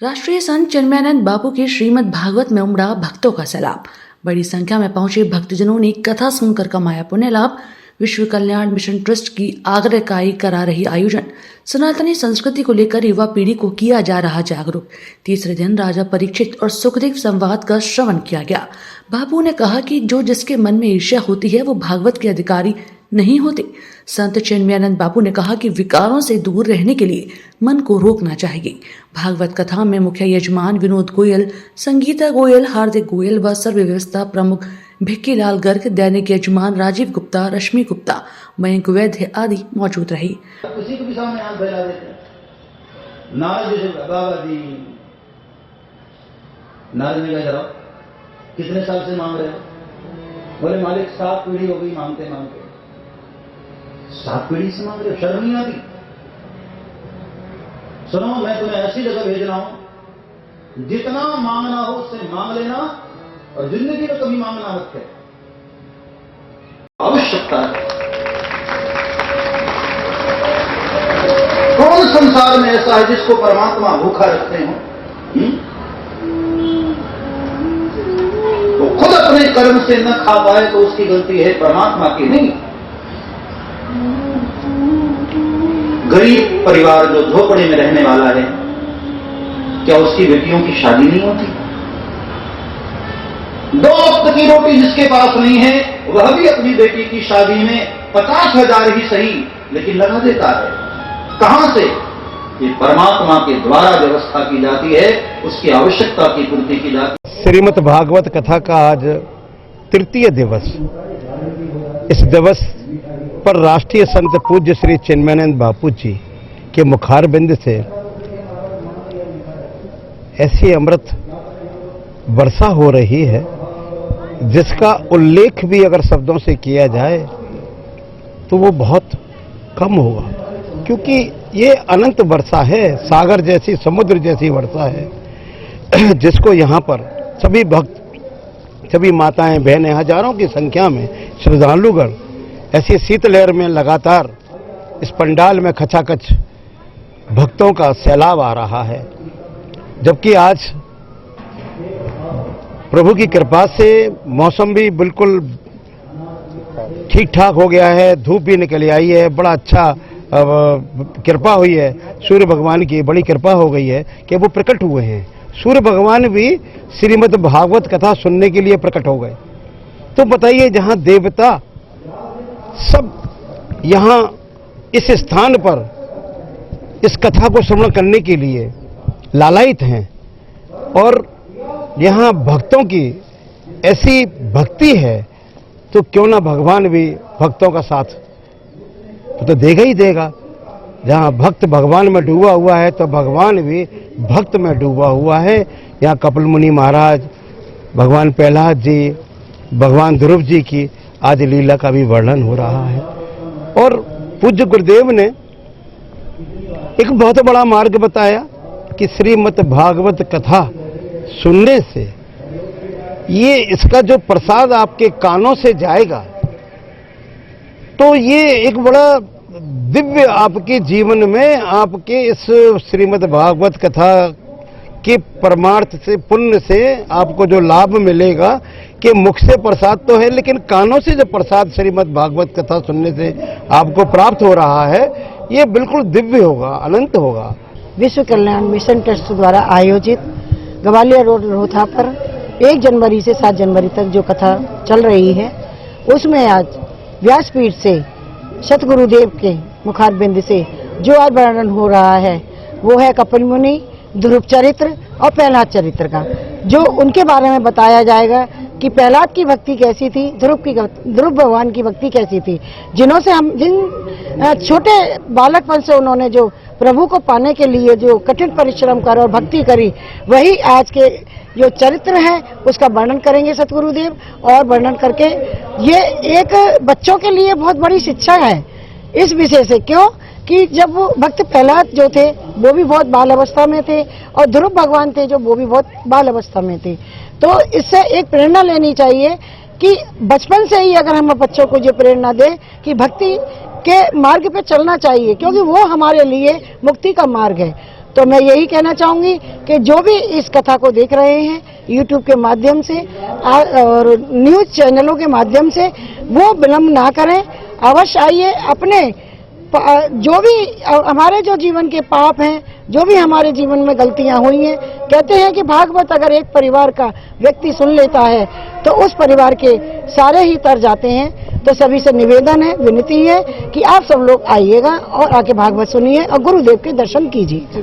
राष्ट्रीय संत चिन्मयानंद बापू की श्रीमद् भागवत में उमड़ा भक्तों का सैलाब। बड़ी संख्या में पहुंचे भक्तजनों ने कथा सुनकर कमाया पुण्य लाभ। विश्व कल्याण मिशन ट्रस्ट की आग्रह इकाई करा रही आयोजन। सनातनी संस्कृति को लेकर युवा पीढ़ी को किया जा रहा जागरूक। तीसरे दिन राजा परीक्षित और सुखदेव संवाद का श्रवण किया गया। बापू ने कहा कि जो जिसके मन में ईर्ष्या होती है वो भागवत के अधिकारी नहीं होते। संत चिन्मयानंद बापू ने कहा कि विकारों से दूर रहने के लिए मन को रोकना चाहिए। भागवत कथा में मुख्य यजमान विनोद गोयल, संगीता गोयल, हार्दिक गोयल व सर्व व्यवस्था प्रमुख भिक्कीलाल गर्ग, दैनिक यजमान राजीव गुप्ता, रश्मि गुप्ता, मयंक वैद्य आदि मौजूद रहे। किसी को भी सामने आंख फैला देते हैं। नारद जैसे बाबा जी, नारद ने कहा जरा कितने साल से मांग रहे हो? बोले मालिक 7 पीढ़ी हो गई मांगते मांगते। 7 पीढ़ी से मांग रहे हो, शर्म नहीं आती? सुनो, मैं तुम्हें ऐसी जगह भेज रहा हूं जितना मांगना हो उससे मांग लेना और जिंदगी में कभी मांगना मत करो। आवश्यकता है। कौन संसार में ऐसा है जिसको परमात्मा भूखा रखते हो? तो खुद अपने कर्म से न खा पाए तो उसकी गलती है, परमात्मा की नहीं। गरीब परिवार जो झोपड़े में रहने वाला है, क्या उसकी बेटियों की शादी नहीं होती? 2 वक्त की रोटी जिसके पास नहीं है वह भी अपनी बेटी की शादी में 50,000 ही सही लेकिन लगा देता है। कहां से? ये परमात्मा के द्वारा व्यवस्था की जाती है, उसकी आवश्यकता की पूर्ति की जाती है। श्रीमद् भागवत कथा का आज तृतीय दिवस। इस दिवस पर राष्ट्रीय संत पूज्य श्री चिन्मयानंद बापू जी के मुखारबिंद से ऐसी अमृत वर्षा हो रही है जिसका उल्लेख भी अगर शब्दों से किया जाए तो वो बहुत कम होगा, क्योंकि ये अनंत वर्षा है, सागर जैसी, समुद्र जैसी वर्षा है जिसको यहाँ पर सभी भक्त, सभी माताएं, बहनें, हजारों की संख्या में श्रद्धालुगण ऐसी शीतलहर में लगातार इस पंडाल में खचाखच भक्तों का सैलाब आ रहा है। जबकि आज प्रभु की कृपा से मौसम भी बिल्कुल ठीक ठाक हो गया है, धूप भी निकल आई है, बड़ा अच्छा कृपा हुई है, सूर्य भगवान की बड़ी कृपा हो गई है कि वो प्रकट हुए हैं। सूर्य भगवान भी श्रीमद् भागवत कथा सुनने के लिए प्रकट हो गए। तो बताइए, जहां देवता सब यहां इस स्थान पर इस कथा को श्रवण करने के लिए लालायित हैं और यहां भक्तों की ऐसी भक्ति है, तो क्यों ना भगवान भी भक्तों का साथ तो देगा ही देगा। जहां भक्त भगवान में डूबा हुआ है तो भगवान भी भक्त में डूबा हुआ है। यहाँ कपिल मुनि महाराज, भगवान प्रहलाद जी, भगवान ध्रुव जी की आज लीला का भी वर्णन हो रहा है। और पूज्य गुरुदेव ने एक बहुत बड़ा मार्ग बताया कि श्रीमद् भागवत कथा सुनने से ये इसका जो प्रसाद आपके कानों से जाएगा तो ये एक बड़ा दिव्य आपके जीवन में, आपके इस श्रीमद् भागवत कथा के परमार्थ से, पुण्य से आपको जो लाभ मिलेगा कि मुख से प्रसाद तो है लेकिन कानों से जो प्रसाद श्रीमद् भागवत कथा सुनने से आपको प्राप्त हो रहा है, ये बिल्कुल दिव्य होगा, अनंत होगा। विश्व कल्याण मिशन ट्रस्ट द्वारा आयोजित ग्वालियर रोड रोहता पर 1 जनवरी से 7 जनवरी तक जो कथा चल रही है, उसमें आज व्यासपीठ से सतगुरुदेव के मुखारबिंद से जो आज वर्णन हो रहा है वो है कपिल मुनि, ध्रुव चरित्र और प्रहलाद चरित्र का, जो उनके बारे में बताया जाएगा कि प्रहलाद की भक्ति कैसी थी, ध्रुव भगवान की भक्ति कैसी थी, जिन छोटे बालकपन से उन्होंने जो प्रभु को पाने के लिए जो कठिन परिश्रम कर और भक्ति करी, वही आज के जो चरित्र है उसका वर्णन करेंगे सतगुरुदेव। और वर्णन करके ये एक बच्चों के लिए बहुत बड़ी शिक्षा है इस विषय से। क्यों कि जब वो भक्त प्रहलाद जो थे वो भी बहुत बाल अवस्था में थे और ध्रुव भगवान थे जो वो भी बहुत बाल अवस्था में थे। तो इससे एक प्रेरणा लेनी चाहिए कि बचपन से ही अगर हम बच्चों को ये प्रेरणा दें कि भक्ति के मार्ग पे चलना चाहिए, क्योंकि वो हमारे लिए मुक्ति का मार्ग है। तो मैं यही कहना चाहूंगी कि जो भी इस कथा को देख रहे हैं YouTube के माध्यम से और न्यूज चैनलों के माध्यम से, वो विलम्ब ना करें, अवश्य आइए। अपने जो भी हमारे जो जीवन के पाप हैं, जो भी हमारे जीवन में गलतियां हुई हैं, कहते हैं कि भागवत अगर एक परिवार का व्यक्ति सुन लेता है तो उस परिवार के सारे ही तर जाते हैं। तो सभी से निवेदन है, विनती है कि आप सब लोग आइएगा और आके भागवत सुनिए और गुरुदेव के दर्शन कीजिए।